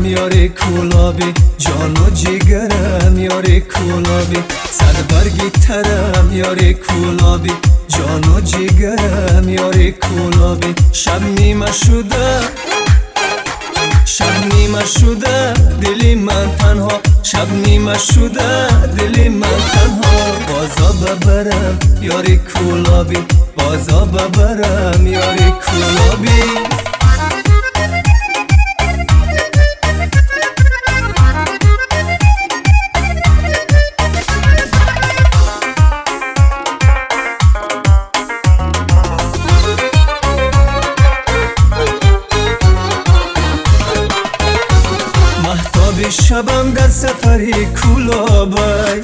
یاری کولابی جان و جیگرم یاری کولابی صد برگی ترم یاری کولابی جان و جیگرم یاری کولابی شب نیمه شده دلی من تنها شب نیمه شده دلی من تنها بازا ببرم یاری کولابی بازا ببرم یاری کولابی شبم در سفری کولابی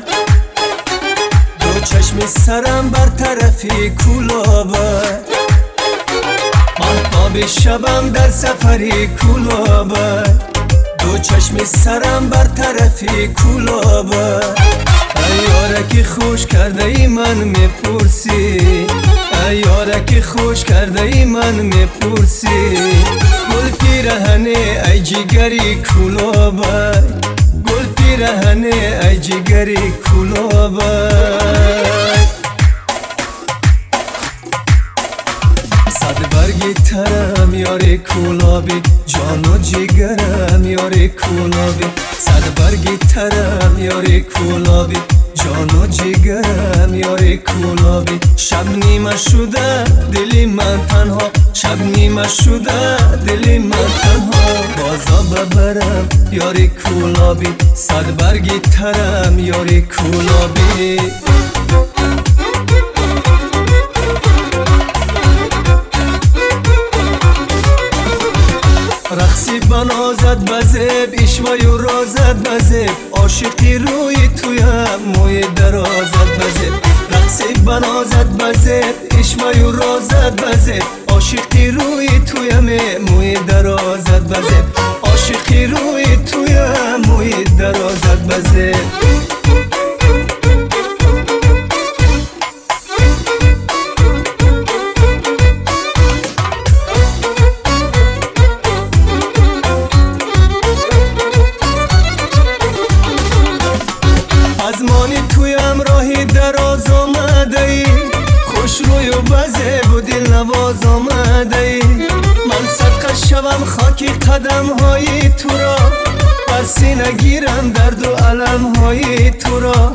دو چشم سرم بر طرفی کولابی مهتاب شبم در سفری کولابی دو چشم سرم بر طرفی کولابی ای یارکی خوش کرده ای من میپرسی ای یارکی خوش کرده ای من میپرسی گل پیرهنه ای جگری کولابی گل پیرهنه ای جگری کولابی صد برگی ترم یاری کولابی جان و جگرم یاری کولابی صد برگی ترم یاری کولابی جان و جگرم یاری کولابی شب نیمه شده دلی من تنها شب نیمه شده دلی من تنها بازا ببرم یاری کولابی صد برگی ترم یاری کولابی رقصی بنازد بزب اشوای و رازد بزب عاشقی روی تویم موی درازد بزب رقصی بنازد بزب اشوای و رازد بزب عاشقی روی تویم موی درازد بزب عاشقی روی تویم موی درازد بزب ازمانی تویم راهی دراز آمده ای خوش روی و بزه و دل نواز آمده ای من صدقه شوم خاکی قدم های تو را بر سینه گیرم درد و علم های تو را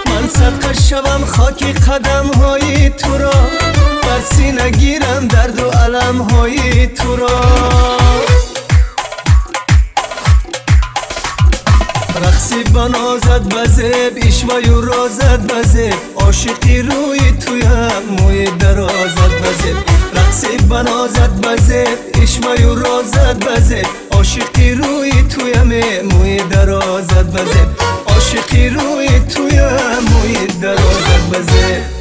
من صدقه شوم خاکی قدم های تو را بر سینه گیرم درد و علم های تو را رقصی بنازد بزب اشوای و رازد بزب عاشقی روی تویم موی درازد بزب رقصی بنازد بزب اشوای و رازد بزب عاشقی روی تویم موی درازد بزب عاشقی روی تویم موی درازد بزب